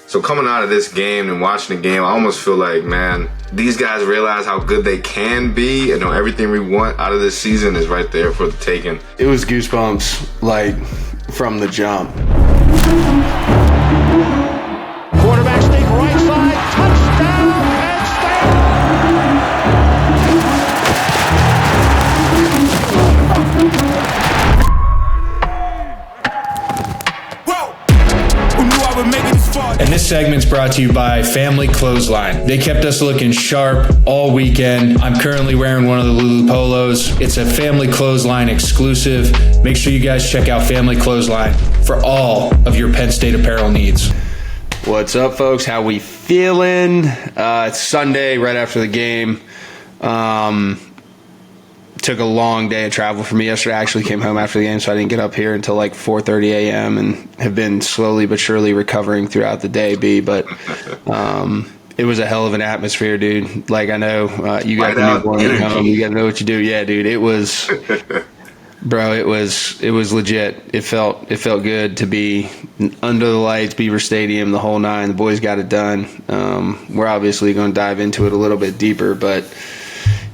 So coming out of this game and watching the game, I almost feel like, man, these guys realize how good they can be, and everything we want out of this season is right there for the taking. It was goosebumps, like, from the jump. Quarterback sneak right side, touchdown, Penn State! And this segment's brought to you by Family Clothesline. They kept us looking sharp all weekend. I'm currently wearing one of the Lulu Polos. It's a Family Clothesline exclusive. Make sure you guys check out Family Clothesline for all of your Penn State apparel needs. What's up, folks? How we feeling? It's Sunday, right after the game. Took a long day of travel for me yesterday. I actually came home after the game, so I didn't get up here until like 4:30 a.m. and have been slowly but surely recovering throughout the day, B. But it was a hell of an atmosphere, dude. Like, I know you got the newborn at home. You got to know what you do. Yeah, dude, it was – bro, it was legit. It felt good to be under the lights, Beaver Stadium, the whole nine. The boys got it done. We're obviously going to dive into it a little bit deeper, but –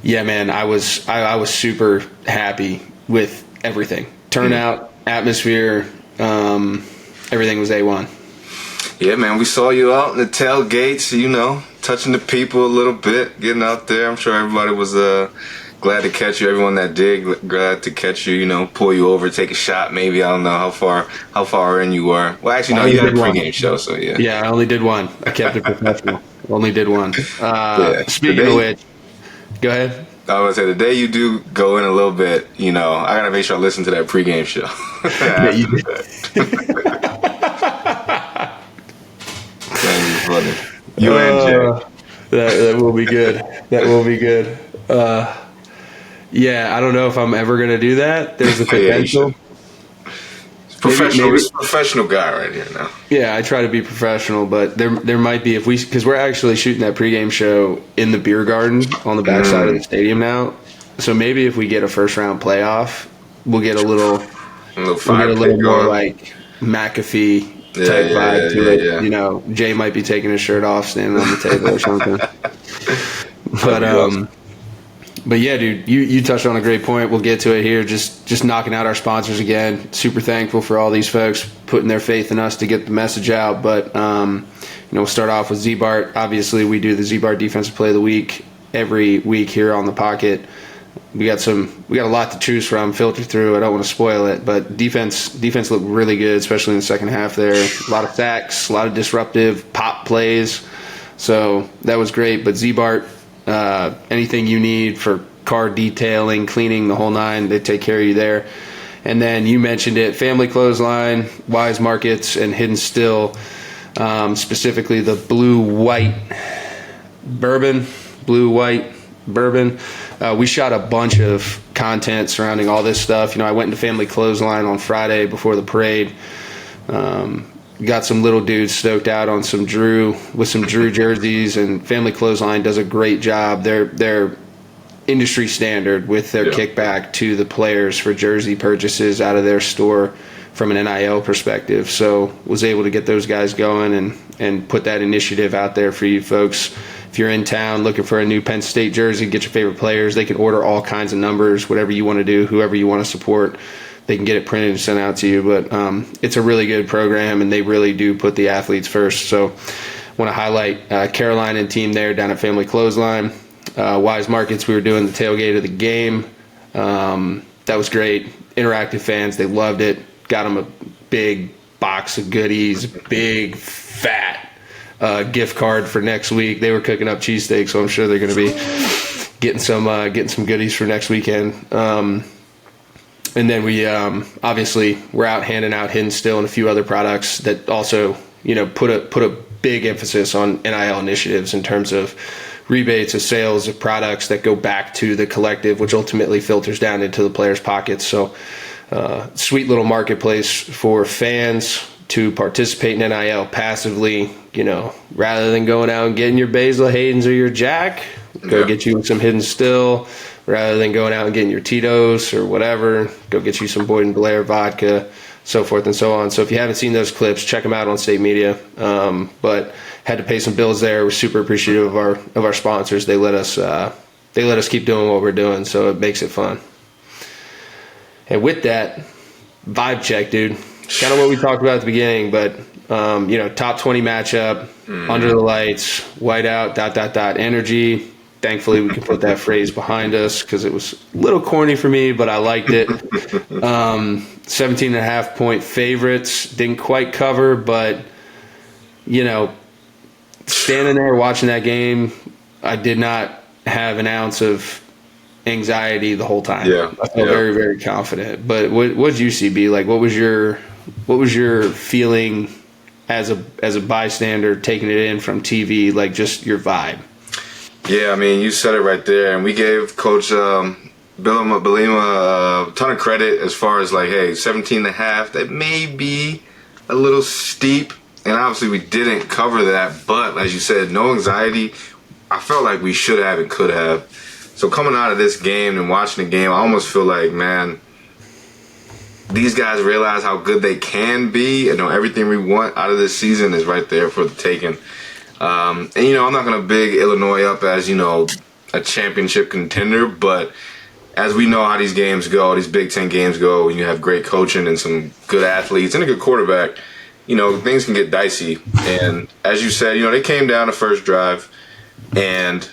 yeah, man, I was super happy with everything. Turnout, atmosphere, everything was A1. Yeah, man, we saw you out in the tailgates, touching the people a little bit, getting out there. I'm sure everybody was glad to catch you. Everyone that did, glad to catch you, pull you over, take a shot maybe. I don't know how far in you were. Well, actually, no, you had a pregame show, so yeah. Yeah, I only did one. I kept it professional. Only did one. Speaking of which, go ahead. I was going to say, the day you do go in a little bit, I got to make sure I listen to that pregame show. Yeah, you did. Funny. You and Jay. That will be good. That will be good. Yeah, I don't know if I'm ever going to do that. There's a potential. Professional, maybe. Professional guy right here now. Yeah, I try to be professional, but there might be because we're actually shooting that pregame show in the beer garden on the backside of the stadium now. So maybe if we get a first round playoff, we'll get a little more like McAfee type vibe to it. Yeah. Jay might be taking his shirt off, standing on the table or something. But yeah, dude, you touched on a great point. We'll get to it here. Just knocking out our sponsors again. Super thankful for all these folks putting their faith in us to get the message out. But we'll start off with Ziebart. Obviously, we do the Ziebart Defensive Play of the Week every week here on the Pocket. We got a lot to choose from, filter through. I don't want to spoil it, but defense looked really good, especially in the second half there. A lot of sacks, a lot of disruptive pop plays. So that was great. But Ziebart, anything you need for car detailing, cleaning, the whole nine, they take care of you there. And then you mentioned it, Family Clothesline, Wise Markets, and Hidden Still, specifically the blue-white bourbon. We shot a bunch of content surrounding all this stuff. I went into Family Clothesline on Friday before the parade. Got some little dudes stoked out on some Drew jerseys, and Family Clothesline does a great job. They're industry standard with their kickback to the players for jersey purchases out of their store from an NIL perspective. So was able to get those guys going and put that initiative out there for you folks. If you're in town looking for a new Penn State jersey, get your favorite players. They can order all kinds of numbers, whatever you want to do, whoever you want to support. They can get it printed and sent out to you. But it's a really good program, and they really do put the athletes first. So I want to highlight Caroline and team there down at Family Clothesline. Wise Markets, we were doing the tailgate of the game. That was great. Interactive fans, they loved it. Got them a big box of goodies, big, fat gift card for next week. They were cooking up cheesesteaks, so I'm sure they're going to be getting some goodies for next weekend. And then we obviously we're out handing out Hidden Still and a few other products that also put a big emphasis on NIL initiatives in terms of rebates of sales of products that go back to the collective, which ultimately filters down into the players' pockets. So sweet little marketplace for fans to participate in NIL passively, rather than going out and getting your Basil Hayden's or your Jack, go get you some Hidden Still. Rather than going out and getting your Tito's or whatever, go get you some Boyd & Blair vodka, so forth and so on. So if you haven't seen those clips, check them out on State Media. But had to pay some bills there. We're super appreciative of our sponsors. They let us keep doing what we're doing, so it makes it fun. And with that, vibe check, dude. Kind of what we talked about at the beginning, but top 20 matchup, under the lights, white out, ... energy. Thankfully, we can put that phrase behind us because it was a little corny for me, but I liked it. 17.5 point favorites. Didn't quite cover, but, standing there watching that game, I did not have an ounce of anxiety the whole time. Yeah, I felt very, very confident. But what did you see, B? Like, what was your feeling as a bystander taking it in from TV, like just your vibe? Yeah, I mean, you said it right there, and we gave Coach Belima a ton of credit as far as like, hey, 17.5, that may be a little steep, and obviously we didn't cover that, but as you said, no anxiety. I felt like we should have and could have. So coming out of this game and watching the game, I almost feel like, man, these guys realize how good they can be, and everything we want out of this season is right there for the taking. And I'm not going to big Illinois up as, a championship contender, but as we know how these games go, these Big Ten games go, when you have great coaching and some good athletes and a good quarterback, things can get dicey. And as you said, they came down the first drive, and,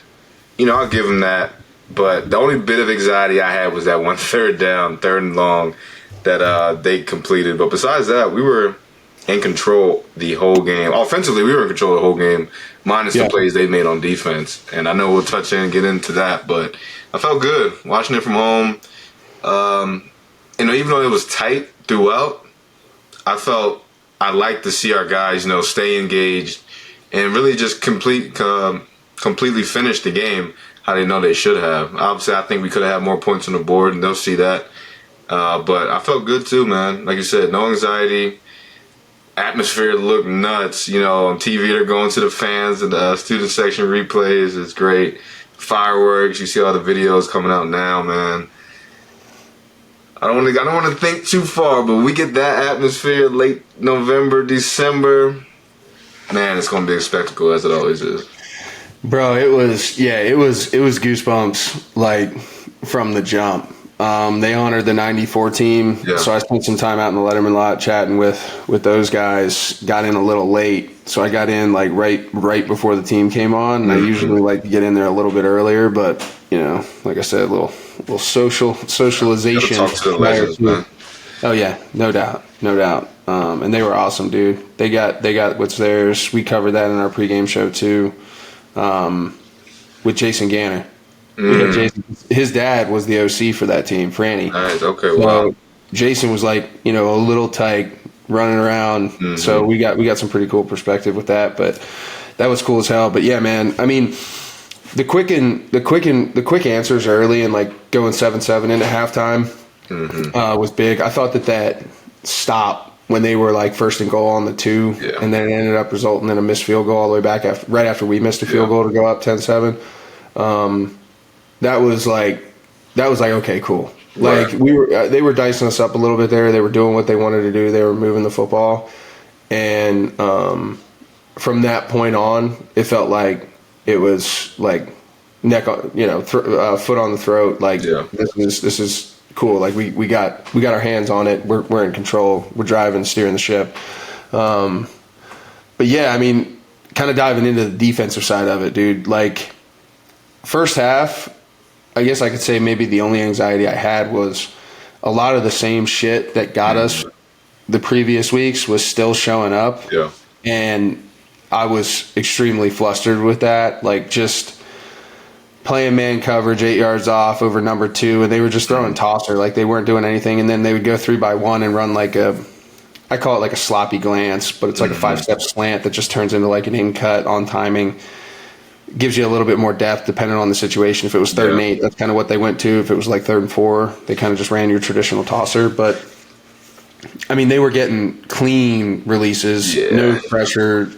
I'll give them that. But the only bit of anxiety I had was that one third and long that they completed. But besides that, we were in control the whole game. Offensively, we were in control the whole game, minus the plays they made on defense. And I know we'll touch in and get into that, but I felt good watching it from home. Even though it was tight throughout, I felt I liked to see our guys, stay engaged and really just completely finish the game how they know they should have. Obviously, I think we could have had more points on the board, and they'll see that. But I felt good too, man. Like you said, no anxiety. Atmosphere looked nuts. On TV they're going to the fans and the student section replays. It's great. Fireworks. You see all the videos coming out now, man. I don't want to think too far, but we get that atmosphere late November, December. Man, it's going to be a spectacle as it always is. Bro, it was goosebumps like from the jump. They honored the 94 team, so I spent some time out in the Letterman lot chatting with those guys. Got in a little late, so I got in like right before the team came on. And I usually like to get in there a little bit earlier, but like I said, a little socialization. Talk to the legends, man. Oh yeah, no doubt. And they were awesome, dude. They got what's theirs. We covered that in our pregame show too, with Jason Ganner. Jason, his dad was the OC for that team, Franny. Nice. Okay. So Wow. Jason was like, a little tight, running around. So we got some pretty cool perspective with that. But that was cool as hell. But yeah, man. I mean, the quick answers early and like going 7-7 into halftime was big. I thought that stop when they were like first and goal on the 2, and then it ended up resulting in a missed field goal all the way back right after we missed a field goal to go up 10-7. That was like okay, cool. Like they were dicing us up a little bit there. They were doing what they wanted to do. They were moving the football, and from that point on, it felt like it was like neck, foot on the throat. Like this is cool. Like we got our hands on it. We're in control. We're driving, steering the ship. But yeah, I mean, kind of diving into the defensive side of it, dude. Like first half, I guess I could say maybe the only anxiety I had was a lot of the same shit that got us the previous weeks was still showing up. Yeah. And I was extremely flustered with that. Like just playing man coverage 8 yards off over number 2, and they were just throwing tosser. Like they weren't doing anything. And then they would go 3-by-1 and run like I call it like a sloppy glance, but it's like a 5-step slant that just turns into like an in cut on timing. Gives you a little bit more depth depending on the situation. If it was 3rd and 8, that's kind of what they went to. If it was like 3rd and 4, they kind of just ran your traditional tosser. But, I mean, they were getting clean releases, no pressure,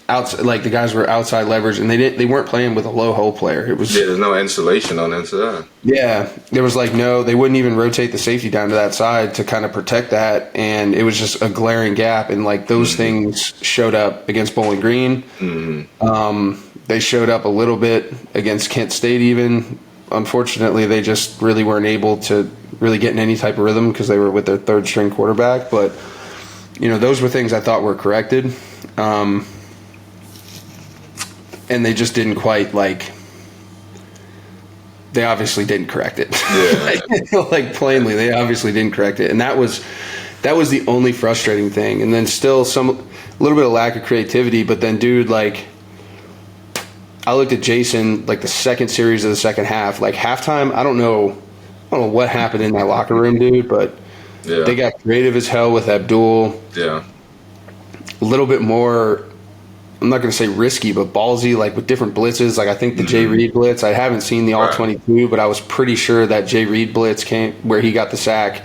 outside, like the guys were outside leverage, and they weren't playing with a low hole player. It was there's no insulation on the inside. Yeah, there was like they wouldn't even rotate the safety down to that side to kind of protect that, and it was just a glaring gap. And like those things showed up against Bowling Green. They showed up a little bit against Kent State even. Unfortunately, they just really weren't able to really get in any type of rhythm because they were with their third string quarterback. But, those were things I thought were corrected. And they just didn't quite they obviously didn't correct it. Yeah. Like plainly, they obviously didn't correct it. And that was the only frustrating thing. And then still a little bit of lack of creativity, but then dude, I looked at Jason, the second series of the second half, halftime. I don't know what happened in that locker room, dude, but they got creative as hell with Abdul. Yeah. A little bit more, I'm not going to say risky, but ballsy, with different blitzes. I think the Jay Reed blitz, I haven't seen the all-22, but I was pretty sure that Jay Reed blitz came where he got the sack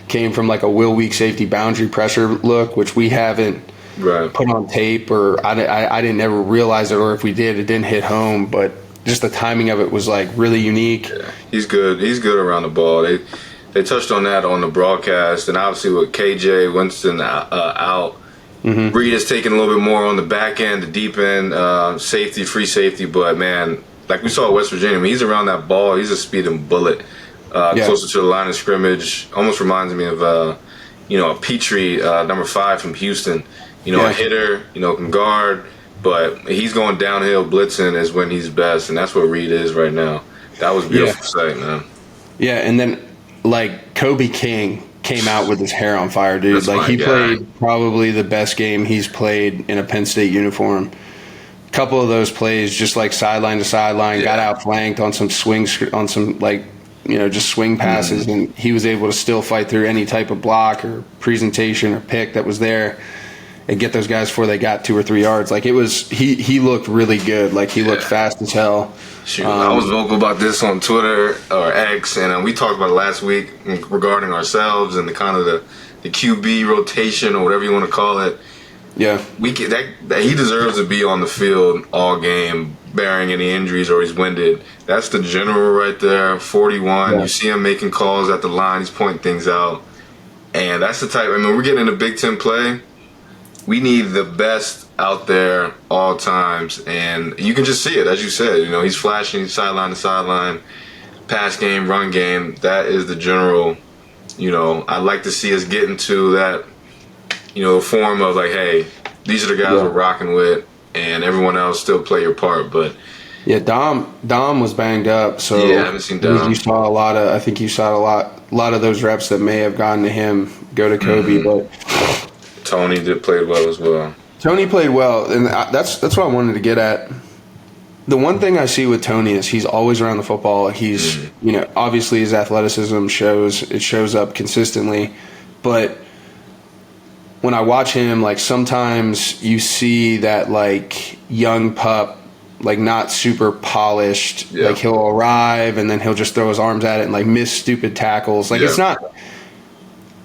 came from a Will Week safety boundary pressure look, which we haven't put on tape, or I didn't ever realize it, or if we did, it didn't hit home. But just the timing of it was really unique. Yeah, he's good. He's good around the ball. They touched on that on the broadcast, and obviously with KJ Winston out, Reed is taking a little bit more on the back end, the deep end, safety, free safety. But man, like we saw at West Virginia, when he's around that ball, he's a speeding bullet. Closer to the line of scrimmage, almost reminds me of a Petrie, number 5 from Houston. A hitter, can guard, but he's going downhill blitzing is when he's best, and that's what Reed is right now. That was beautiful sight, man. Yeah, and then Kobe King came out with his hair on fire, dude. He played probably the best game he's played in a Penn State uniform. A couple of those plays, just sideline to sideline, got outflanked on some swings, on some just swing passes, and he was able to still fight through any type of block or presentation or pick that was there and get those guys before they got 2 or 3 yards. He looked really good. He looked fast as hell. Shoot, I was vocal about this on Twitter or X, and we talked about it last week regarding ourselves and the kind of the QB rotation or whatever you want to call it. Yeah, he deserves to be on the field all game, bearing any injuries or he's winded. That's the general right there, 41. Yeah. You see him making calls at the line. He's pointing things out, and that's the type. We're getting into Big Ten play. We need the best out there all times, and you can just see it, as you said. He's flashing sideline to sideline, pass game, run game. That is the general. I'd like to see us get into that, form of hey, these are the guys we're rocking with, and everyone else still play your part. But yeah, Dom was banged up, so I haven't seen Dom. You saw a lot of. I think you saw a lot of those reps that may have gone to him go to Kobe, but. Tony played well as well. Tony played well, and that's what I wanted to get at. The one thing I see with Tony is he's always around the football. He's, obviously his athleticism shows up consistently, but when I watch him, sometimes you see that young pup, not super polished. Yeah. He'll arrive and then he'll just throw his arms at it and miss stupid tackles.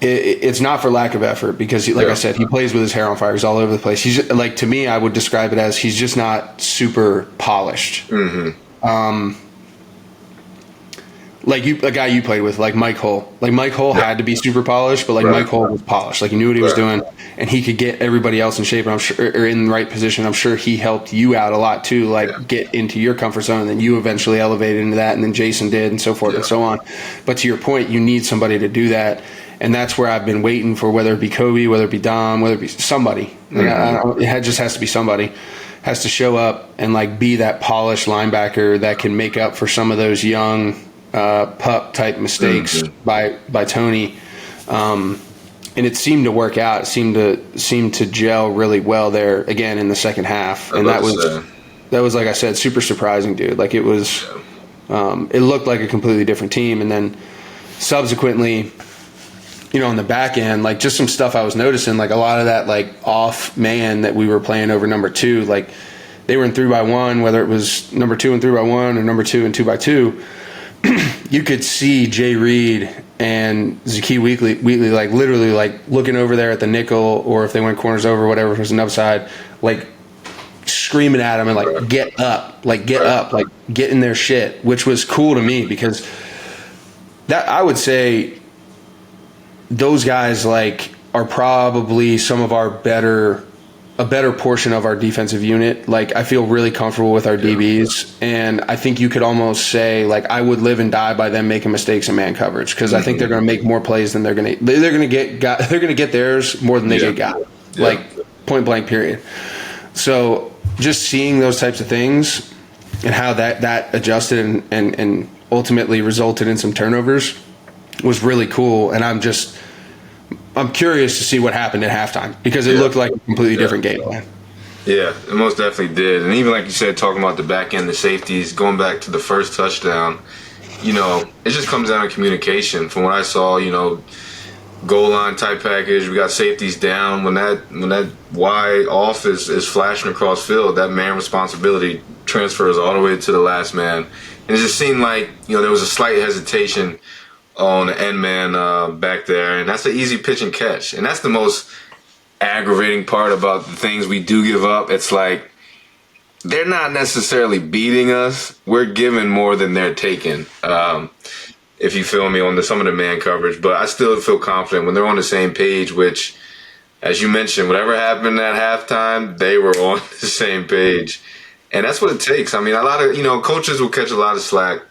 It's not for lack of effort because, I said, he plays with his hair on fire. He's all over the place. He's to me, I would describe it as he's just not super polished. Mm-hmm. A guy you played with, Mike Hull. Mike Hull had to be super polished, but Mike Hull was polished. He knew what he was doing, and he could get everybody else in shape. And I'm sure, or in the right position. I'm sure he helped you out a lot too. Get into your comfort zone, and then you eventually elevated into that, and then Jason did, and so forth and so on. But to your point, you need somebody to do that. And that's where I've been waiting for, whether it be Kobe, whether it be Dom, whether it be somebody. It just has to be somebody. Has to show up and be that polished linebacker that can make up for some of those young pup type mistakes by Tony. And it seemed to work out. It seemed to gel really well there again in the second half. And that was like I said, super surprising, dude. It was it looked like a completely different team. And then subsequently, on the back end, just some stuff I was noticing, a lot of that, off man that we were playing over number 2, they were in 3-by-1, whether it was number 2 and 3-by-1 or number 2 and 2-by-2, you could see Jay Reed and Zakee Wheatley, literally, looking over there at the nickel, or if they went corners over, whatever, if it was an upside, screaming at them and like, get up, like get in their shit, which was cool to me because that I would say those guys like are probably some of our a better portion of our defensive unit. Like I feel really comfortable with our DBs, and I think you could almost say like I would live and die by them making mistakes in man coverage because I think they're going to make more plays than they're going to get theirs more than they get got. Like point blank period. So just seeing those types of things and how that adjusted and ultimately resulted in some turnovers was really cool, and I'm curious to see what happened at halftime because it looked like a completely different game plan. Yeah, it most definitely did. And even like you said, talking about the back end, the safeties, going back to the first touchdown, it just comes down to communication. From what I saw, goal line type package, we got safeties down. When that Y off is flashing across field, that man responsibility transfers all the way to the last man. And it just seemed like, there was a slight hesitation on the end man back there, and that's an easy pitch and catch. And that's the most aggravating part about the things we do give up. It's like they're not necessarily beating us. We're giving more than they're taking, if you feel me, on some of the man coverage. But I still feel confident when they're on the same page, which, as you mentioned, whatever happened at halftime, they were on the same page. And that's what it takes. I mean, a lot of, coaches will catch a lot of slack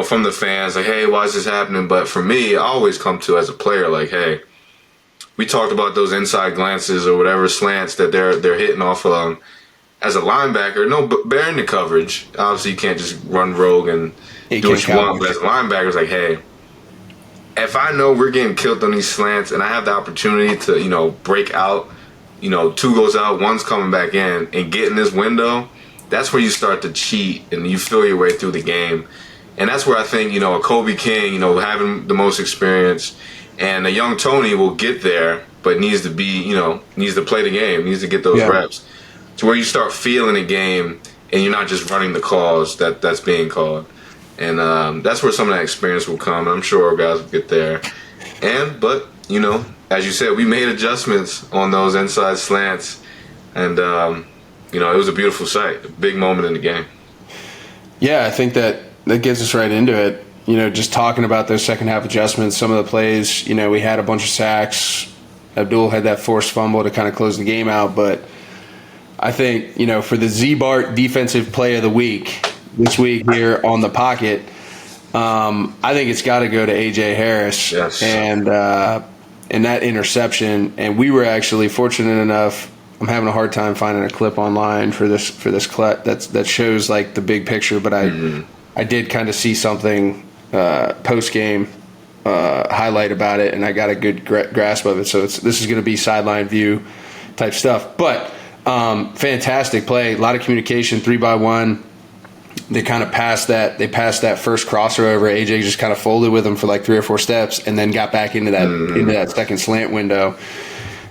from the fans, like, hey, why is this happening? But for me, I always come to as a player, like, hey, we talked about those inside glances or whatever slants that they're hitting off of. As a linebacker, no, but bearing the coverage, obviously you can't just run rogue and do what you want. But as a linebacker, it's like, hey, if I know we're getting killed on these slants and I have the opportunity to, break out, 2 goes out, 1's coming back in and get in this window, that's where you start to cheat and you feel your way through the game. And that's where I think, a Kobe King, having the most experience, and a young Tony will get there, but needs to play the game, needs to get those reps. To where you start feeling the game and you're not just running the calls that's being called. And that's where some of that experience will come. And I'm sure our guys will get there. But, as you said, we made adjustments on those inside slants. And, it was a beautiful sight, a big moment in the game. Yeah, I think that gets us right into it. Just talking about those second half adjustments, some of the plays, we had a bunch of sacks. Abdul had that forced fumble to kind of close the game out. But I think, for the Ziebart defensive play of the week, this week here on the pocket, I think it's got to go to A.J. Harris. Yes. And that interception. And we were actually fortunate enough, I'm having a hard time finding a clip online for this clip that shows like the big picture, but I did kind of see something post game highlight about it, and I got a good grasp of it. So this is going to be sideline view type stuff, but fantastic play, a lot of communication, 3-by-1. They kind of passed that. They passed that first crosser over. AJ just kind of folded with him for like 3 or 4 steps, and then got back into that second slant window.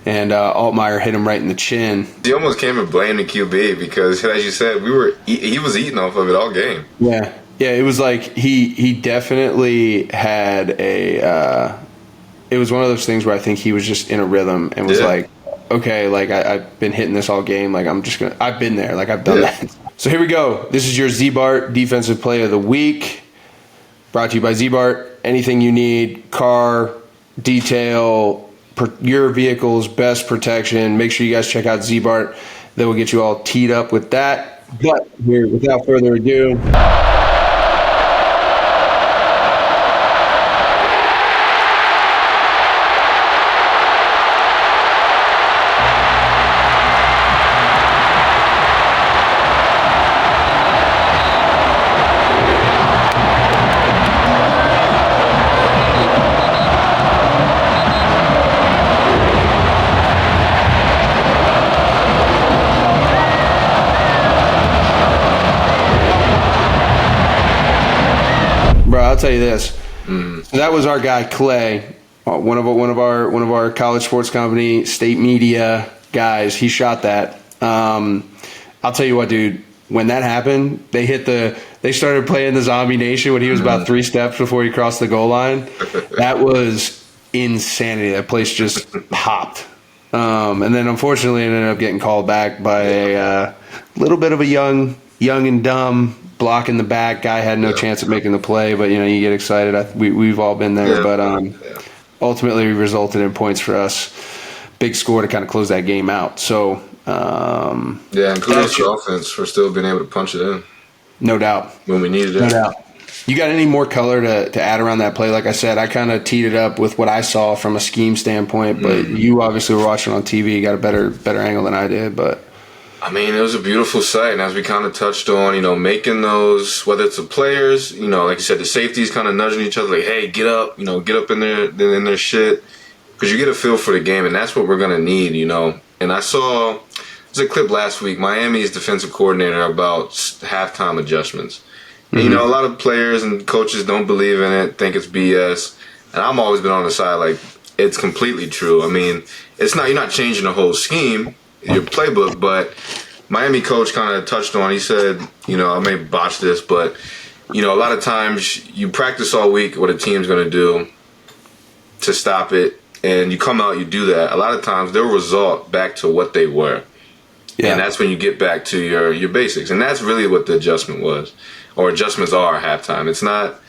And Altmaier hit him right in the chin. He almost came and blamed the QB because, as you said, he was eating off of it all game. Yeah, it was like he definitely had a. It was one of those things where I think he was just in a rhythm and was like, okay, like I've been hitting this all game. Like I've been there. Like I've done that. So here we go. This is your Ziebart Defensive Play of the Week. Brought to you by Ziebart. Anything you need, car, detail, your vehicle's best protection. Make sure you guys check out Ziebart. They will get you all teed up with that. But here, without further ado, I'll tell you this. So that was our guy Clay, one of our college sports company state media guys. He shot that. I'll tell you what, dude. When that happened, they started playing the Zombie Nation when he was about 3 steps before he crossed the goal line. That was insanity. That place just popped. And then unfortunately, it ended up getting called back by little bit of a young and dumb block in the back. Guy had no chance of making the play, but you get excited. We've all been there, but ultimately resulted in points for us. Big score to kind of close that game out. So and kudos to offense for still being able to punch it in. No doubt. When we needed it. No doubt. You got any more color to add around that play? Like I said, I kind of teed it up with what I saw from a scheme standpoint, but you obviously were watching on TV. You got a better angle than I did, but I mean, it was a beautiful sight, and as we kind of touched on, making those, whether it's the players, like you said, the safeties kind of nudging each other, like, hey, get up, get up in their shit, because you get a feel for the game, and that's what we're going to need, And I saw, there's a clip last week, Miami's defensive coordinator about halftime adjustments. And, a lot of players and coaches don't believe in it, think it's BS, and I've always been on the side, like, it's completely true. I mean, you're not changing the whole scheme, your playbook, but Miami coach kind of touched on, he said, I may botch this, but, a lot of times you practice all week what a team's going to do to stop it, and you come out, you do that. A lot of times they'll resort back to what they were. Yeah. And that's when you get back to your basics. And that's really what the adjustment was, or adjustments are at halftime. It's not,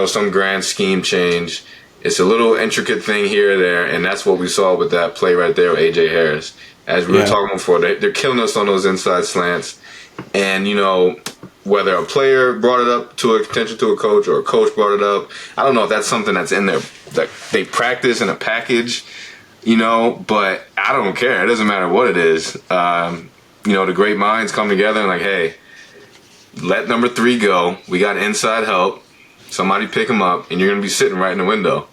some grand scheme change. It's a little intricate thing here or there, and that's what we saw with that play right there with A.J. Harris. As we were talking before, they're killing us on those inside slants. And, whether a player brought it up to attention to a coach or a coach brought it up, I don't know if that's something that's in there that they practice in a package, but I don't care. It doesn't matter what it is. The great minds come together and like, hey, let number 3 go. We got inside help. Somebody pick him up, and you're going to be sitting right in the window.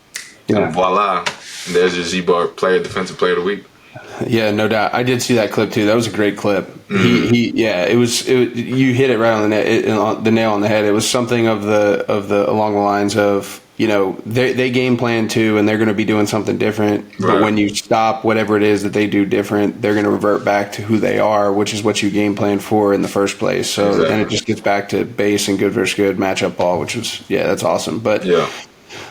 Yeah. And voila, there's your Ziebart defensive player of the week. Yeah, no doubt. I did see that clip too. That was a great clip. It was. You hit it right on the nail on the head. It was something of the along the lines of, they game plan too, and they're going to be doing something different. Right. But when you stop whatever it is that they do different, they're going to revert back to who they are, which is what you game plan for in the first place. So then it just gets back to base and good versus good matchup ball, which was that's awesome. But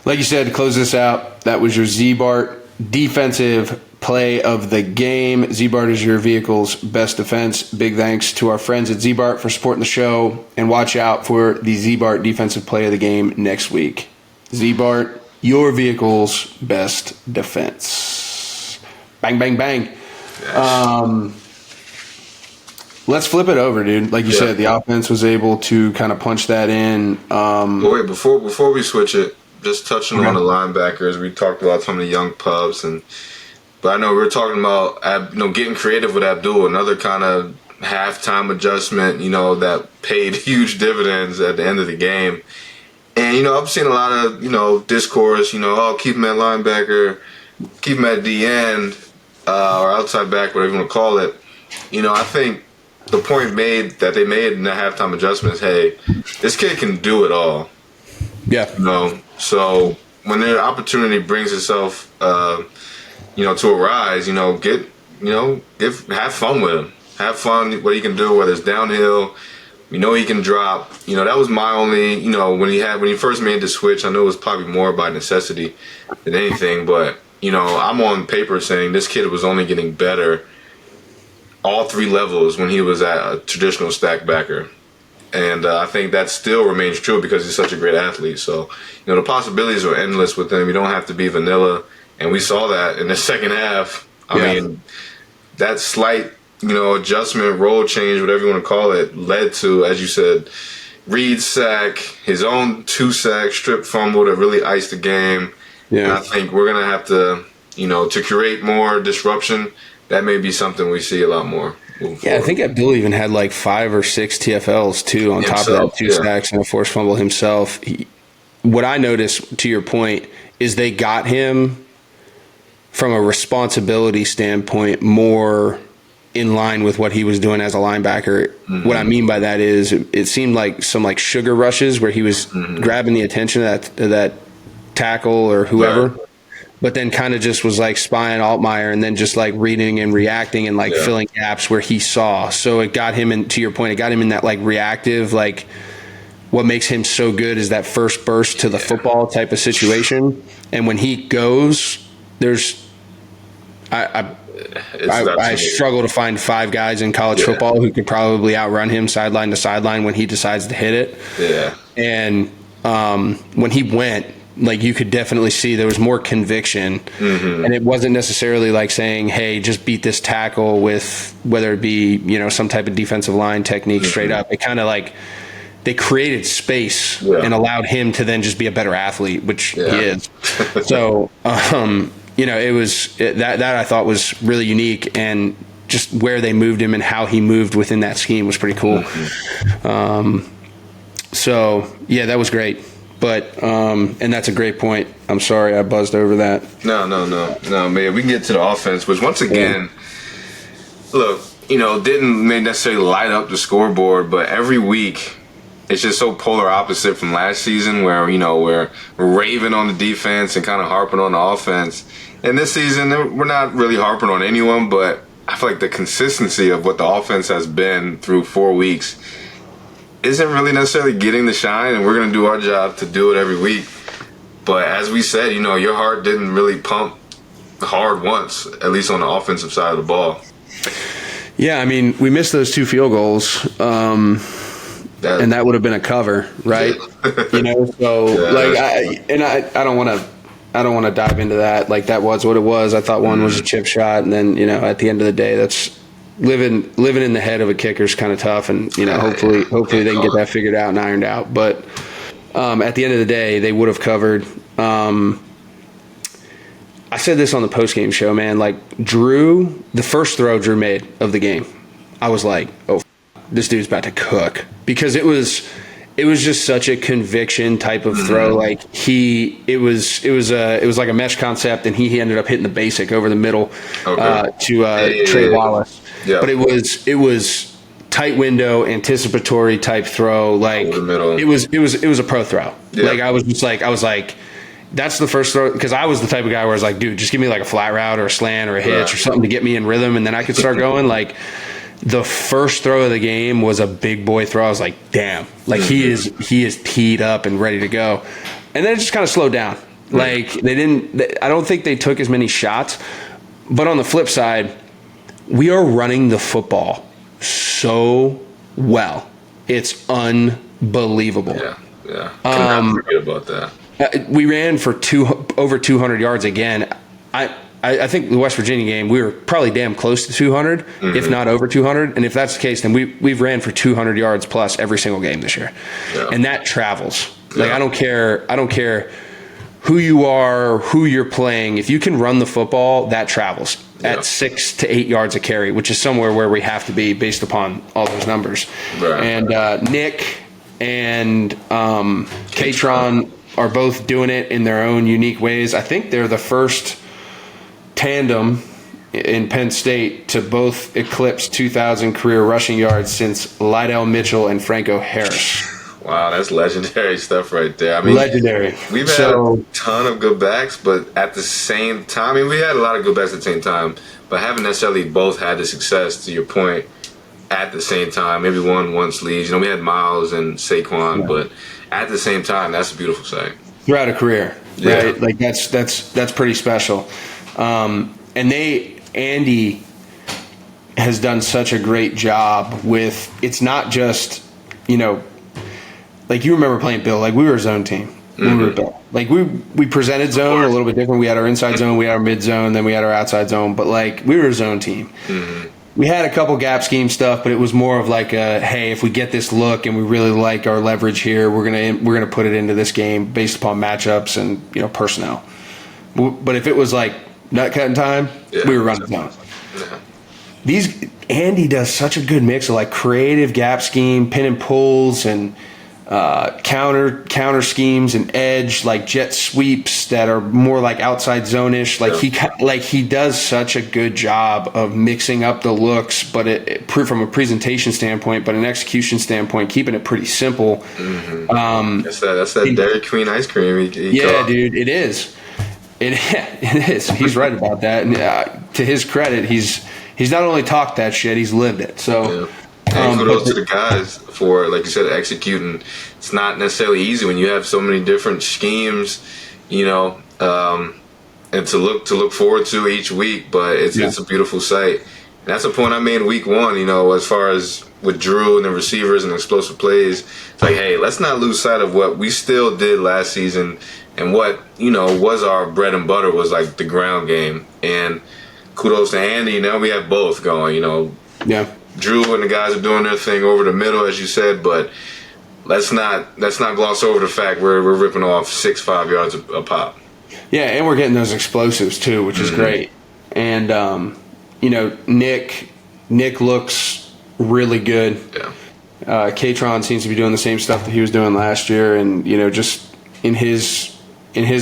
like you said, to close this out, that was your Ziebart defensive play of the game. Ziebart is your vehicle's best defense. Big thanks to our friends at Ziebart for supporting the show, and watch out for the Ziebart defensive play of the game next week. Ziebart, your vehicle's best defense. Bang, bang, bang. Yes. Let's flip it over, dude. Like you said, the offense was able to kind of punch that in. Wait, before we switch it, just touching on the linebackers, we talked about some of the young pups, but I know we were talking about getting creative with Abdul, another kind of halftime adjustment, that paid huge dividends at the end of the game. And I've seen a lot of discourse, keep him at linebacker, keep him at the end, or outside back, whatever you want to call it. I think the point that they made in the halftime adjustment is, hey, this kid can do it all. Yeah. So when the opportunity brings itself, to arise, have fun with him. Have fun what he can do, whether it's downhill. He can drop. That was my only, when he first made the switch, I know it was probably more by necessity than anything, but, I'm on paper saying this kid was only getting better all 3 levels when he was at a traditional stack backer. And I think that still remains true because he's such a great athlete. So, the possibilities are endless with him. You don't have to be vanilla. And we saw that in the second half. I mean, that slight, adjustment, role change, whatever you want to call it, led to, as you said, Reed's sack, his own 2 sacks, strip fumble that really iced the game. Yeah. And I think we're going to have to, to create more disruption, that may be something we see a lot more. Yeah, I think Abdul even had like 5 or 6 TFLs too on top of that, 2 sacks and a forced fumble himself. What I noticed, to your point, is they got him from a responsibility standpoint more in line with what he was doing as a linebacker. Mm-hmm. What I mean by that is it seemed like some like sugar rushes where he was grabbing the attention of that tackle or whoever. Right. But then kind of just was like spying Altmaier and then just like reading and reacting and like filling gaps where he saw. So it got him in, to your point, it got him in that like reactive, like what makes him so good is that first burst to the football type of situation. And when he goes, there's, I struggle to find 5 guys in college football who could probably outrun him sideline to sideline when he decides to hit it. Yeah. And when he went, like, you could definitely see there was more conviction. And it wasn't necessarily like saying, hey, just beat this tackle with whether it be, you know, some type of defensive line technique straight up. It kind of like they created space and allowed him to then just be a better athlete, which he is. So, you know, it was that I thought was really unique, and just where they moved him and how he moved within that scheme was pretty cool. So yeah, that was great. But and that's a great point. I'm sorry I buzzed over that. No, man. We can get to the offense, which once again, look, you know, didn't necessarily light up the scoreboard, but every week it's just so polar opposite from last season, where, you know, we're raving on the defense and kind of harping on the offense. And this season, we're not really harping on anyone, but I feel like the consistency of what the offense has been through 4 weeks isn't really necessarily getting the shine, and we're going to do our job to do it every week. But as we said, you know, your heart didn't really pump hard once, at least on the offensive side of the ball. Yeah, I mean, we missed those 2 field goals, and that would have been a cover, right? You know, so like, I don't want to dive into that. Like, that was what it was. I thought one was a chip shot, and then, you know, at the end of the day, that's living in the head of a kicker is kind of tough, and, you know, hopefully they can get that figured out and ironed out. But at the end of the day, they would have covered. I said this on the post-game show, man. Like, Drew, the first throw Drew made of the game, I was like, oh, this dude's about to cook, because it was just such a conviction type of throw. Like, it was like a mesh concept, and he ended up hitting the basic over the middle to Trey Wallace. Yeah. But it was tight window, anticipatory type throw. Like, it was a pro throw. Yeah. Like, I was like, that's the first throw, because I was the type of guy where I was like, dude, just give me like a flat route or a slant or a hitch or something to get me in rhythm, and then I could start going. Like, the first throw of the game was a big boy throw. I was like, damn, like he is teed up and ready to go. And then it just kind of slowed down. Like, I don't think they took as many shots. But on the flip side, we are running the football so well. It's unbelievable. Yeah. Cannot forget about that. We ran for over 200 yards again. I think the West Virginia game, we were probably damn close to 200, if not over 200. And if that's the case, then we've ran for 200 yards plus every single game this year. Yeah. And that travels. Like, I don't care who you are, who you're playing. If you can run the football, that travels at 6 to 8 yards a carry, which is somewhere where we have to be based upon all those numbers. Right. And Nick and Katron are both doing it in their own unique ways. I think they're the first tandem in Penn State to both eclipse 2,000 career rushing yards since Lydell Mitchell and Franco Harris. Wow, that's legendary stuff right there. I mean, legendary. We've had a ton of good backs, but at the same time, I mean, we had a lot of good backs at the same time, but haven't necessarily both had the success, to your point, at the same time. Maybe one once leaves. You know, we had Miles and Saquon, but at the same time, that's a beautiful sight. Throughout a career, right? Like, that's pretty special. And Andy has done such a great job with, it's not just, you know, like, you remember playing Bill, like, we were a zone team when we were Bill. Like, we presented zone a little bit different. We had our inside zone, we had our mid zone, then we had our outside zone, but, like, we were a zone team. We had a couple gap scheme stuff, but it was more of like a, hey, if we get this look and we really like our leverage here, we're gonna put it into this game based upon matchups and, you know, personnel. But if it was like nut cutting time, we were running zone. Andy does such a good mix of, like, creative gap scheme, pin and pulls, and counter schemes and edge, like jet sweeps that are more like outside zone-ish. Like, he does such a good job of mixing up the looks, but from a presentation standpoint, but an execution standpoint, keeping it pretty simple. That's that Dairy Queen ice cream. Dude, it is. It is. He's right about that. And to his credit, he's not only talked that shit, he's lived it. So. And kudos to the guys for, like you said, executing. It's not necessarily easy when you have so many different schemes, you know, and to look forward to each week. But it's a beautiful sight. And that's a point I made week 1. As far as with Drew and the receivers and explosive plays, it's like, hey, let's not lose sight of what we still did last season, and what was our bread and butter was like the ground game. And kudos to Andy. Now we have both going. Yeah. Drew and the guys are doing their thing over the middle, as you said, but let's not gloss over the fact we're ripping off 6-5 yards a pop. Yeah, and we're getting those explosives too, which is great. And Nick looks really good. Yeah. Katron seems to be doing the same stuff that he was doing last year, and just in his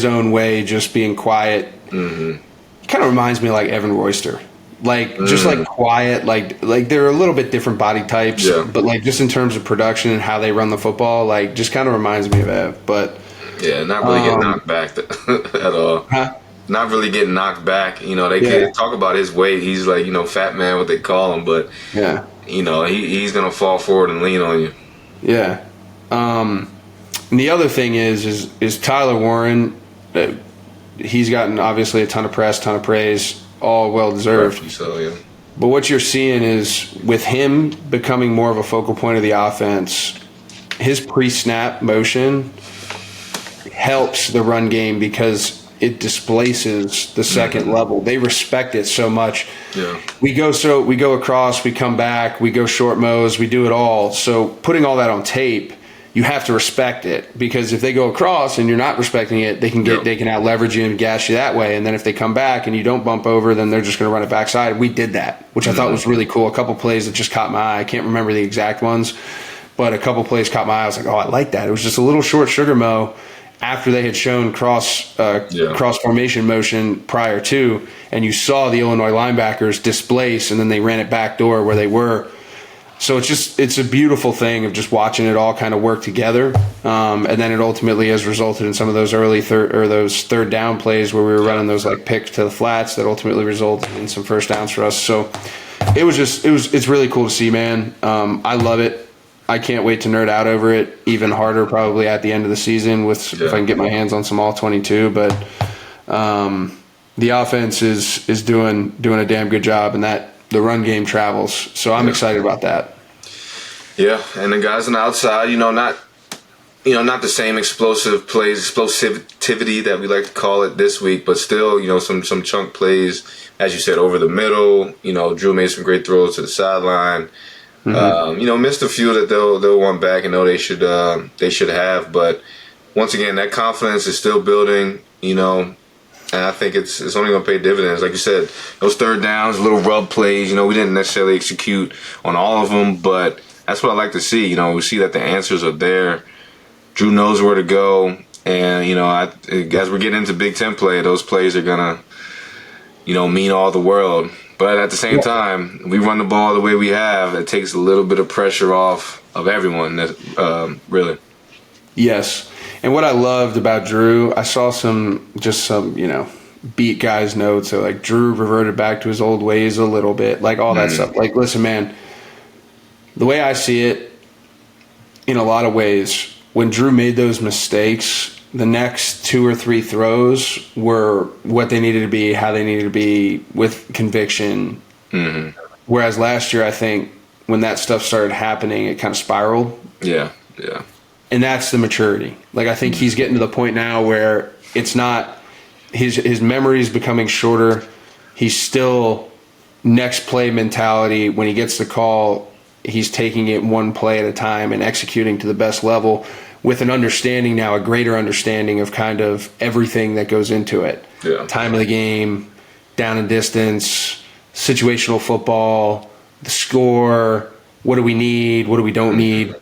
own way, just being quiet. Mm-hmm. Kind of reminds me of like Evan Royster. Just like quiet, like they're a little bit different body types, but like just in terms of production and how they run the football, like just kind of reminds me of Ev. But yeah, not really getting knocked back at all. Huh? Not really getting knocked back. They can talk about his weight. He's like fat man, what they call him, but yeah, he's gonna fall forward and lean on you. Yeah. And the other thing is Tyler Warren. He's gotten obviously a ton of press, ton of praise. All well-deserved. So, yeah. But what you're seeing is with him becoming more of a focal point of the offense, his pre-snap motion helps the run game because it displaces the second level. They respect it so much. Yeah. We go across, we come back, we go short mows, we do it all. So putting all that on tape, you have to respect it, because if they go across and you're not respecting it, they can out leverage you and gas you that way. And then if they come back and you don't bump over, then they're just going to run it backside. We did that, which I thought was really cool. A couple plays that just caught my eye. I can't remember the exact ones, but a couple plays caught my eye. I was like, oh, I like that. It was just a little short sugar mow after they had shown cross formation motion prior to, and you saw the Illinois linebackers displace, and then they ran it back door where they were. So it's a beautiful thing of just watching it all kind of work together, and then it ultimately has resulted in some of those those third down plays where we were running those like picks to the flats that ultimately resulted in some first downs for us. So it's really cool to see, man. I love it. I can't wait to nerd out over it even harder probably at the end of the season if I can get my hands on some all 22. But the offense is doing a damn good job, and that the run game travels. So I'm excited about that. Yeah, and the guys on the outside, not the same explosive plays, explosivity that we like to call it this week, but still, some chunk plays, as you said, over the middle. Drew made some great throws to the sideline. Missed a few that they'll want back and know they should have. But once again, that confidence is still building. And I think it's only going to pay dividends. Like you said, those third downs, little rub plays, we didn't necessarily execute on all of them, but that's what I like to see. We see that the answers are there. Drew knows where to go. And, as we get into Big Ten play, those plays are going to, mean all the world. But at the same time, we run the ball the way we have. It takes a little bit of pressure off of everyone, really. Yes. And what I loved about Drew, I saw some beat guys notes. So like Drew reverted back to his old ways a little bit, like all that stuff. Like, listen, man, the way I see it, in a lot of ways, when Drew made those mistakes, the next 2 or 3 throws were what they needed to be, how they needed to be, with conviction. Mm-hmm. Whereas last year, I think when that stuff started happening, it kind of spiraled. Yeah. And that's the maturity. Like, I think he's getting to the point now where it's not his memory is becoming shorter. He's still next play mentality. When he gets the call, he's taking it one play at a time and executing to the best level, with an understanding now, a greater understanding of kind of everything that goes into it. Yeah. Time of the game, down and distance, situational football, the score, what do we need, what do we don't need.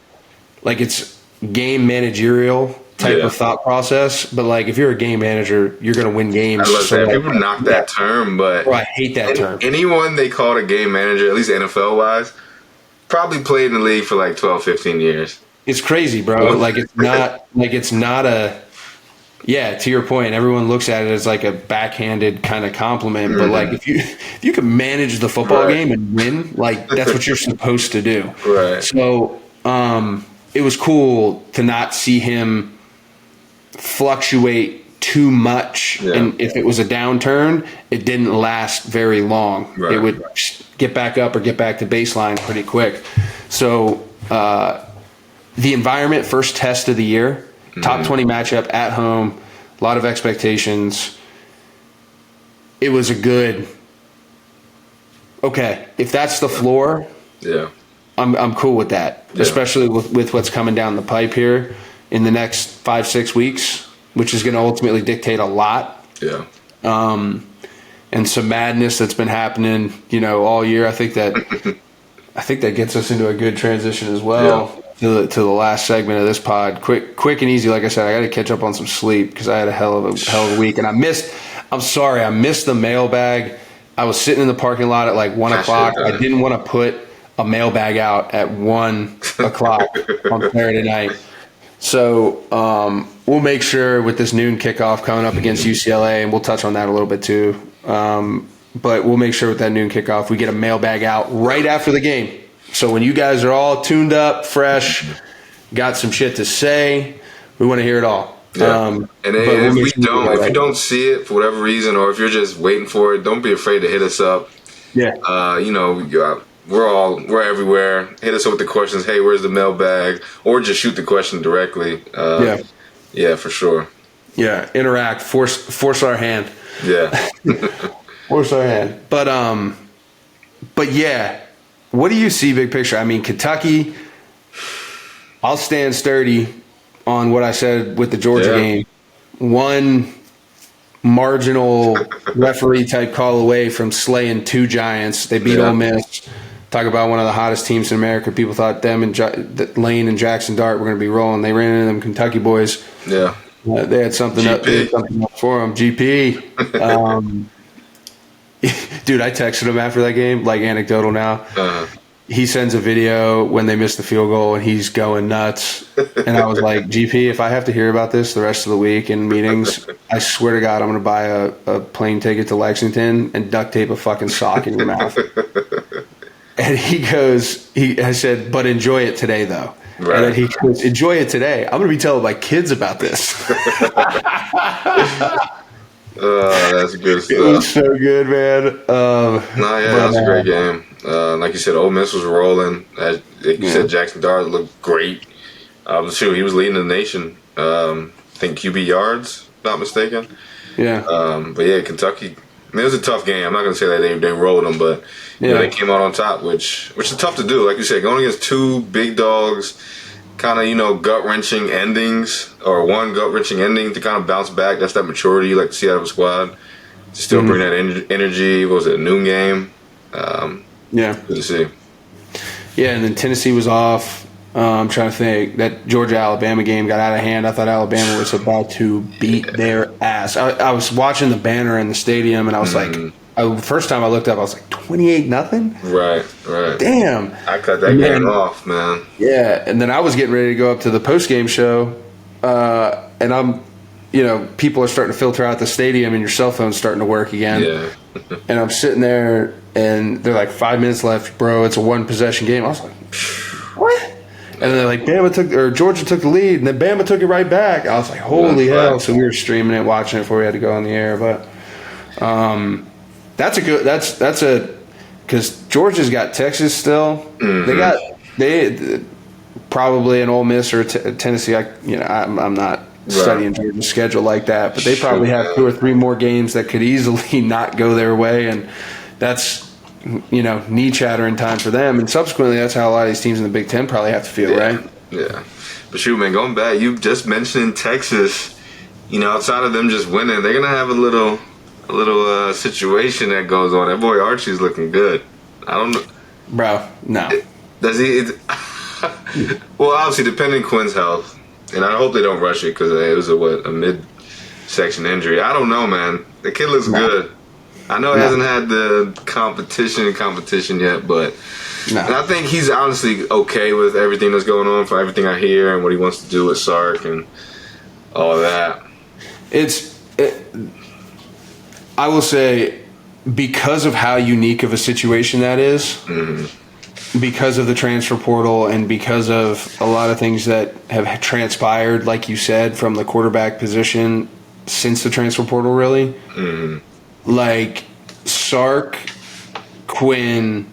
Like, it's game managerial type of thought process, but like if you're a game manager, you're going to win games. I love that. People knock that term, but I hate that term. Anyone they call a game manager, at least NFL wise, probably played in the league for like 12, 15 years. It's crazy, bro. Like, it's not a, to your point, everyone looks at it as like a backhanded kind of compliment, but like if you can manage the football game and win, like that's what you're supposed to do. Right. So, it was cool to not see him fluctuate too much. Yeah. And if it was a downturn, it didn't last very long. Right. It would get back up or get back to baseline pretty quick. So the environment, first test of the year, top 20 matchup at home, a lot of expectations. It was a good, okay, if that's the floor, I'm cool with that, especially with what's coming down the pipe here in the next 5-6 weeks, which is going to ultimately dictate a lot. Yeah. And some madness that's been happening, all year. I think that gets us into a good transition as well to the last segment of this pod. Quick and easy. Like I said, I got to catch up on some sleep because I had a hell of a week, and I missed the mailbag. I was sitting in the parking lot at like 1 o'clock. I didn't want to put a mailbag out at 1 o'clock on Saturday night. So we'll make sure with this noon kickoff coming up against UCLA, and we'll touch on that a little bit too. But we'll make sure with that noon kickoff, we get a mailbag out right after the game. So when you guys are all tuned up, fresh, got some shit to say, we want to hear it all. Yeah. And if you don't see it for whatever reason, or if you're just waiting for it, don't be afraid to hit us up. Yeah. We're everywhere. Hit us up with the questions. Hey, where's the mailbag? Or just shoot the question directly. Yeah, for sure. Yeah, interact. Force our hand. Yeah. Force our hand. But yeah, what do you see big picture? I mean, Kentucky, I'll stand sturdy on what I said with the Georgia game. One marginal referee type call away from slaying two giants. They beat Ole Miss. Talk about one of the hottest teams in America. People thought them and Lane and Jackson Dart were going to be rolling. They ran into them Kentucky boys. Yeah. They had something up for them. GP. Dude, I texted him after that game, like anecdotal now. He sends a video when they missed the field goal, and he's going nuts. And I was like, GP, if I have to hear about this the rest of the week in meetings, I swear to God, I'm going to buy a plane ticket to Lexington and duct tape a fucking sock in your mouth. And he goes, I said, but enjoy it today, though. Right. And then he goes, enjoy it today. I'm going to be telling my kids about this. Oh, that's good stuff. It was so good, man. That was a great game. Like you said, Ole Miss was rolling. Like you said, Jackson Dart looked great. Shoot, he was leading the nation. I think QB yards, not mistaken. Yeah. But yeah, Kentucky. I mean, it was a tough game. I'm not going to say that they rolled them, but they came out on top, which is tough to do. Like you said, going against two big dogs, kind of, gut-wrenching endings, or one gut-wrenching ending to kind of bounce back. That's that maturity you like to see out of a squad. To still bring that energy. What was it, a noon game? Good to see. Yeah, and then Tennessee was off. I'm trying to think. That Georgia-Alabama game got out of hand. I thought Alabama was about to beat their ass. I was watching the banner in the stadium, and I was like, the first time I looked up, I was like, 28-0? Right. Damn. I cut that game off, man. Yeah, and then I was getting ready to go up to the post-game show, and I'm, people are starting to filter out the stadium, and your cell phone's starting to work again. Yeah. And I'm sitting there, and they're like, 5 minutes left, bro. It's a one-possession game. I was like, what? And they're like, Georgia took the lead, and then Bama took it right back. I was like, holy hell. So we were streaming it, watching it before we had to go on the air. But because Georgia's got Texas still. They probably an Ole Miss or Tennessee. I'm not studying Georgia's schedule like that, but they probably have 2 or 3 more games that could easily not go their way, and that's knee chattering time for them. And subsequently, that's how a lot of these teams in the Big Ten probably have to feel, right? Yeah. But shoot, man, going back, you just mentioned Texas. Outside of them just winning, they're gonna have a little situation that goes on. That boy Archie's looking good. I don't know, bro. No, does he? Well, obviously, depending Quinn's health, and I hope they don't rush it because it was a mid-section injury. I don't know, man. The kid looks good. I know he hasn't had the competition yet, but and I think he's honestly okay with everything that's going on, for everything I hear and what he wants to do with Sark and all of that. I will say, because of how unique of a situation that is, because of the transfer portal and because of a lot of things that have transpired, like you said, from the quarterback position, since the transfer portal, really. Like, Sark, Quinn,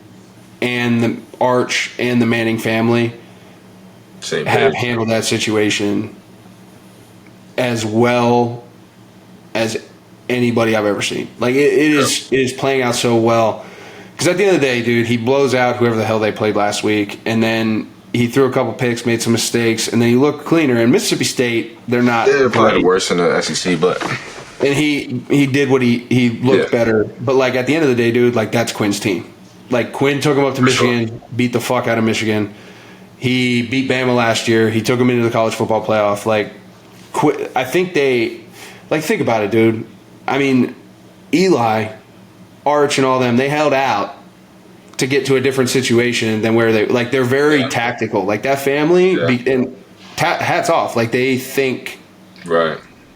and the Arch and the Manning family have handled that situation as well as anybody I've ever seen. Like, it is playing out so well. Because at the end of the day, dude, he blows out whoever the hell they played last week, and then he threw a couple picks, made some mistakes, and then he looked cleaner. And Mississippi State, they're probably worse in the SEC, but and he did what he looked better. But like at the end of the day, dude, like that's Quinn's team. Like Quinn took him up to Michigan, beat the fuck out of Michigan. He beat Bama last year. He took him into the college football playoff. Like, I think think about it, dude. I mean, Eli, Arch, and all them, they held out to get to a different situation than where they're very tactical. Like that family, and hats off. Like they think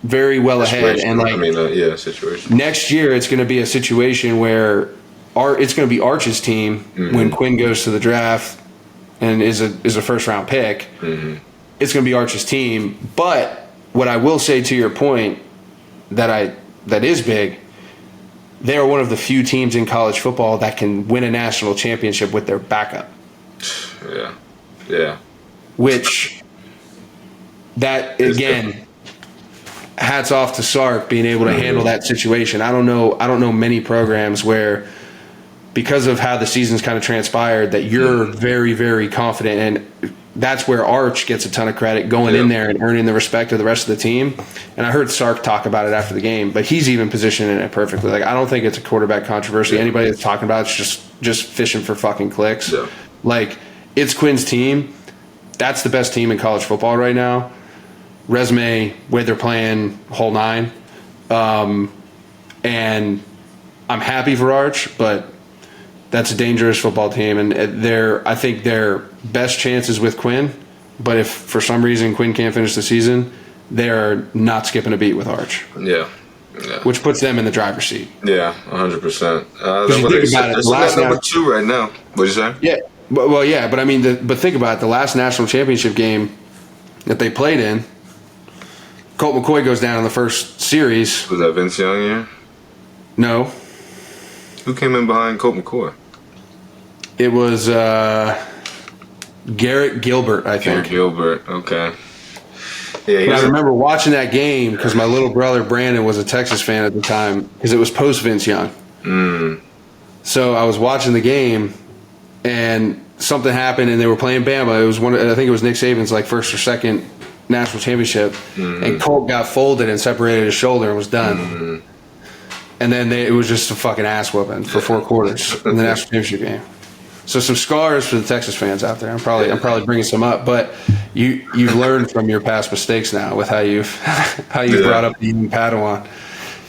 very well ahead. And like, situation. Next year, it's going to be a situation where it's going to be Arch's team when Quinn goes to the draft and is a first round pick. It's going to be Arch's team. But what I will say to your point that is big. They are one of the few teams in college football that can win a national championship with their backup. Yeah. Which, that again, hats off to Sark being able to handle that situation. I don't know many programs where, because of how the season's kind of transpired, that you're very, very confident, and that's where Arch gets a ton of credit, going in there and earning the respect of the rest of the team. And I heard Sark talk about it after the game, but he's even positioning it perfectly. Like, I don't think it's a quarterback controversy. Anybody that's talking about it's just fishing for fucking clicks. Like, it's Quinn's team. That's the best team in college football right now. Resume, way they're playing, whole nine. And I'm happy for Arch, but that's a dangerous football team, and I think their best chance is with Quinn. But if for some reason Quinn can't finish the season, they're not skipping a beat with Arch. Yeah. Which puts them in the driver's seat. Yeah, 100%. That's number 2 right now. What'd you say? Yeah. Well, yeah, but I mean, but think about it. The last national championship game that they played in, Colt McCoy goes down in the first series. Was that Vince Young year? No. Who came in behind Colt McCoy? It was Garrett Gilbert, I think. Garrett Gilbert, okay. Yeah, I remember watching that game because my little brother Brandon was a Texas fan at the time because it was post Vince Young. So I was watching the game, and something happened, and they were playing Bama. It was I think it was Nick Saban's like first or second national championship, and Colt got folded and separated his shoulder and was done. And then it was just a fucking ass whooping for 4 quarters in the national championship game. So some scars for the Texas fans out there. I'm probably bringing some up, but you've learned from your past mistakes now with how you've brought up the young Padawan.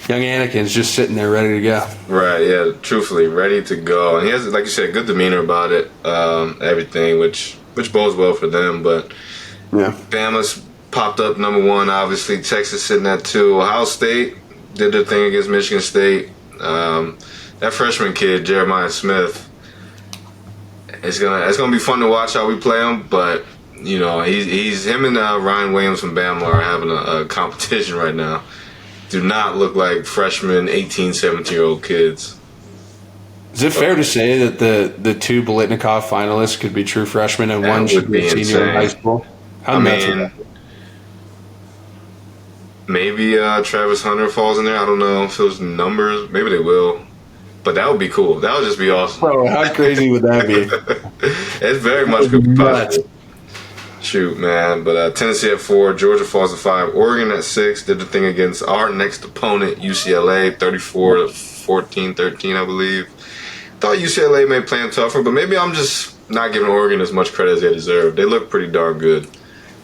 Young Anakin's just sitting there ready to go. Right, yeah, truthfully ready to go, and he has, like you said, good demeanor about it, everything, which bodes well for them. But Bama's popped up number 1, obviously. Texas sitting at 2. Ohio State did their thing against Michigan State. That freshman kid, Jeremiah Smith, it's gonna be fun to watch how we play him. But you know, him and Ryan Williams from Bama are having a competition right now. Do not look like freshman 18, 17-year-old kids. Is it fair to say that the 2 Biletnikoff finalists could be true freshmen and one should be a senior in high school? Maybe Travis Hunter falls in there. I don't know if those numbers. Maybe they will. But that would be cool. That would just be awesome. Bro, how crazy would that be? It's very much could be possible. Shoot, man. But Tennessee at 4. Georgia falls at 5. Oregon at 6. Did the thing against our next opponent, UCLA, 34-14, 13, I believe. Thought UCLA may play them tougher, but maybe I'm just not giving Oregon as much credit as they deserve. They look pretty darn good.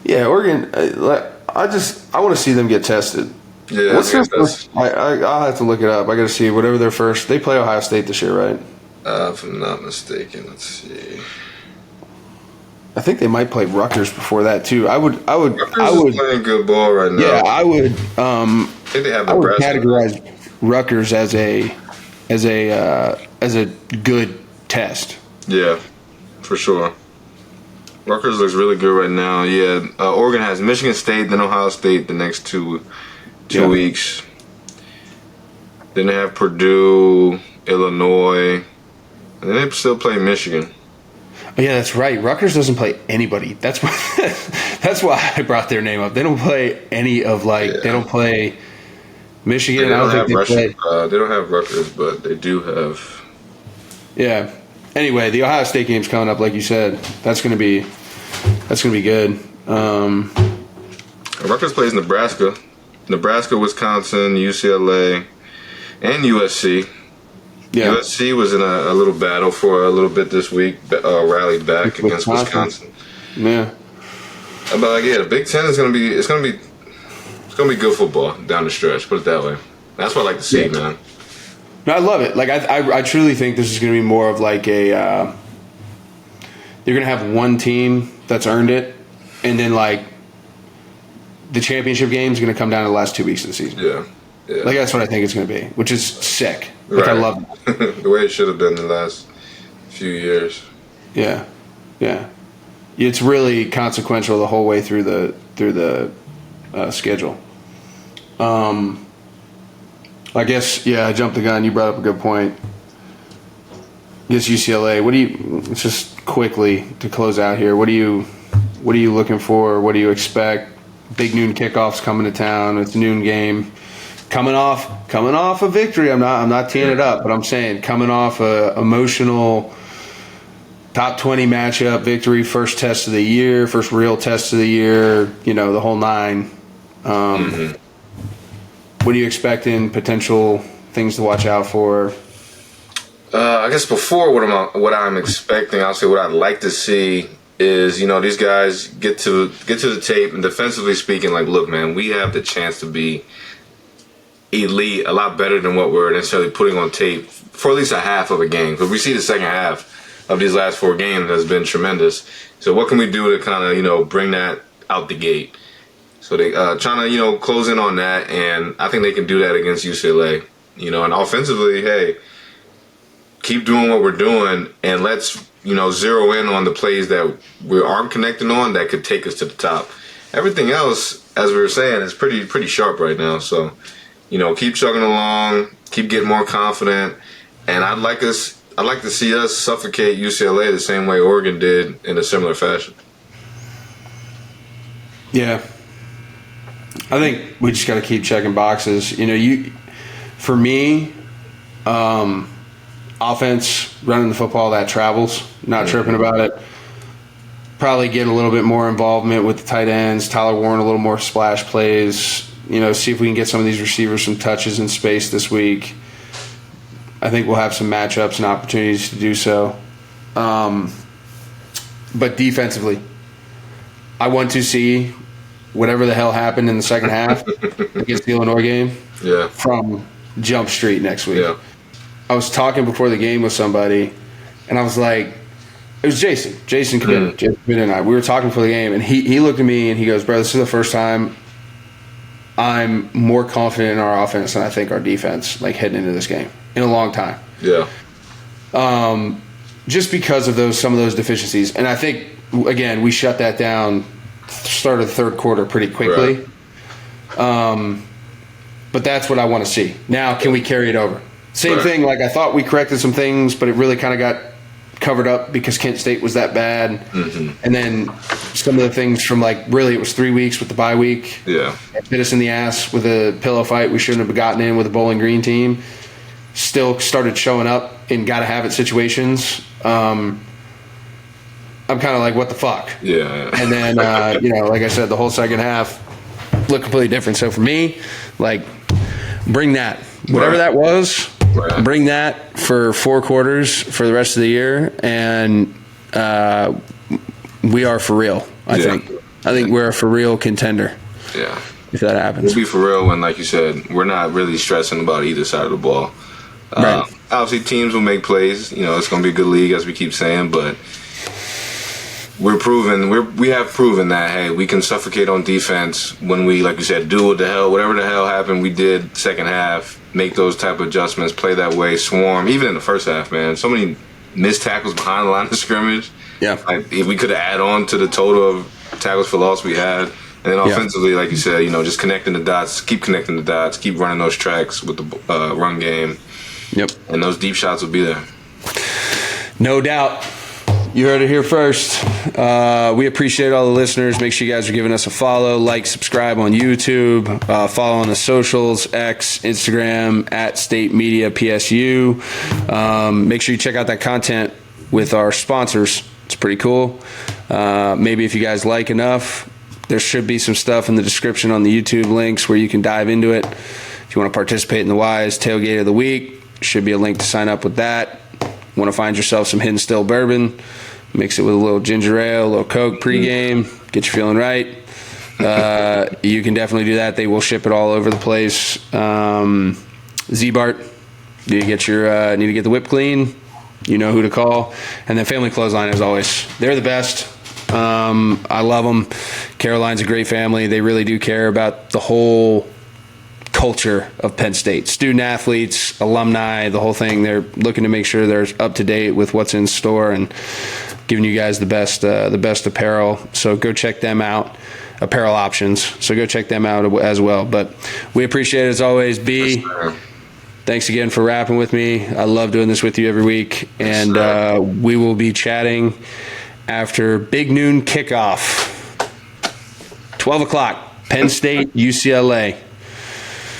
Yeah, Oregon. I want to see them get tested. Yeah, what's their first? I'll have to look it up. I got to see whatever their first. They play Ohio State this year, right? If I'm not mistaken, let's see. I think they might play Rutgers before that too. I would playing good ball right now. Yeah, I would. I think they have I would categorize Rutgers as a good test. Yeah, for sure. Rutgers looks really good right now. Yeah, Oregon has Michigan State, then Ohio State, the next 2 2 weeks. Then they have Purdue, Illinois, and then they still play Michigan. Oh, yeah, that's right. Rutgers doesn't play anybody. That's why, that's why I brought their name up. They don't play any of, they don't play Michigan. They don't have Rutgers, but they do have. Yeah. Anyway, the Ohio State game's coming up, like you said. That's gonna be good. Rutgers plays Nebraska, Wisconsin, UCLA, and USC. Yeah. USC was in a little battle for a little bit this week, rallied back against Wisconsin. Yeah. But the Big Ten is gonna be good football down the stretch. Put it that way. That's what I like to see, man. No, I love it. I truly think this is gonna be more of you're gonna have one team that's earned it, and then the championship game is gonna come down to the last 2 weeks of the season. Yeah. That's what I think it's gonna be, which is sick. Right. I love it. The way it should have been the last few years. Yeah. It's really consequential the whole way through the schedule. I guess I jumped the gun. You brought up a good point. I guess UCLA. Just quickly to close out here? What are you looking for? What do you expect? Big noon kickoffs coming to town. It's a noon game. Coming off a victory. I'm not teeing it up, but I'm saying coming off a emotional top 20 matchup victory, first test of the year, first real test of the year. The whole nine. What are you expecting? Potential things to watch out for? I guess before what I'm expecting, I'll say what I'd like to see is these guys get to the tape, and defensively speaking, look, man, we have the chance to be elite, a lot better than what we're necessarily putting on tape for at least a half of a game. Because we see the second half of these last 4 games has been tremendous. So what can we do to kind of bring that out the gate? So they trying to close in on that, and I think they can do that against UCLA. And offensively, hey, keep doing what we're doing, and let's zero in on the plays that we aren't connecting on that could take us to the top. Everything else, as we were saying, is pretty sharp right now. So keep chugging along, keep getting more confident, and I'd like to see us suffocate UCLA the same way Oregon did in a similar fashion. Yeah. I think we just got to keep checking boxes. For me, offense, running the football, that travels, not tripping about it. Probably get a little bit more involvement with the tight ends, Tyler Warren, a little more splash plays. See if we can get some of these receivers some touches in space this week. I think we'll have some matchups and opportunities to do so. But defensively, I want to see whatever the hell happened in the second half against the Illinois game from Jump Street next week. Yeah. I was talking before the game with somebody, and I was like, it was Jason Cabin, Jason Cabin and I. We were talking before the game, and he looked at me and he goes, bro, this is the first time I'm more confident in our offense than I think our defense, heading into this game in a long time. Yeah. Just because of some of those deficiencies. And I think, again, we shut that down, started the third quarter pretty quickly. Right. But that's what I want to see. Now, can we carry it over? Same thing, I thought we corrected some things, but it really kind of got covered up because Kent State was that bad. Mm-hmm. And then some of the things from, really it was 3 weeks with the bye week. Yeah. It bit us in the ass with a pillow fight we shouldn't have gotten in with a Bowling Green team. Still started showing up in gotta-have-it situations. I'm kind of like, what the fuck? Yeah. And then, like I said, the whole second half looked completely different. So for me, bring that. Whatever that was, bring that for 4 quarters for the rest of the year, and we are for real, I think. I think we're a for real contender. Yeah. If that happens. We'll be for real when, like you said, we're not really stressing about either side of the ball. Right. Obviously, teams will make plays. It's going to be a good league, as we keep saying, but we have proven that, hey, we can suffocate on defense when we, like you said, do whatever the hell happened we did second half, make those type of adjustments, play that way, swarm. Even in the first half, man, so many missed tackles behind the line of scrimmage. Yeah. If we could have added on to the total of tackles for loss we had, And then offensively, like you said, just connecting the dots, keep connecting the dots, keep running those tracks with the run game. Yep. And those deep shots will be there. No doubt. You heard it here first. We appreciate all the listeners. Make sure you guys are giving us a follow, like, subscribe on YouTube, follow on the socials, X, Instagram, @State Media PSU. Make sure you check out that content with our sponsors. It's pretty cool. Maybe if you guys like enough, there should be some stuff in the description on the YouTube links where you can dive into it. If you want to participate in the Wise Tailgate of the Week, should be a link to sign up with that. Want to find yourself some Hidden Still bourbon, mix it with a little ginger ale, a little Coke pregame, get you feeling right. You can definitely do that. They will ship it all over the place. Ziebart, need to get the whip clean. You know who to call. And then Family Clothesline, as always. They're the best. I love them. Caroline's a great family. They really do care about the whole culture of Penn State. Student athletes, alumni, the whole thing. They're looking to make sure they're up to date with what's in store and giving you guys the best apparel. So go check them out. Apparel options. So go check them out as well. But we appreciate it as always. B, thanks again for rapping with me. I love doing this with you every week. And we will be chatting after big noon kickoff. 12 o'clock, Penn State, UCLA.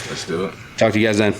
Let's do it. Talk to you guys then.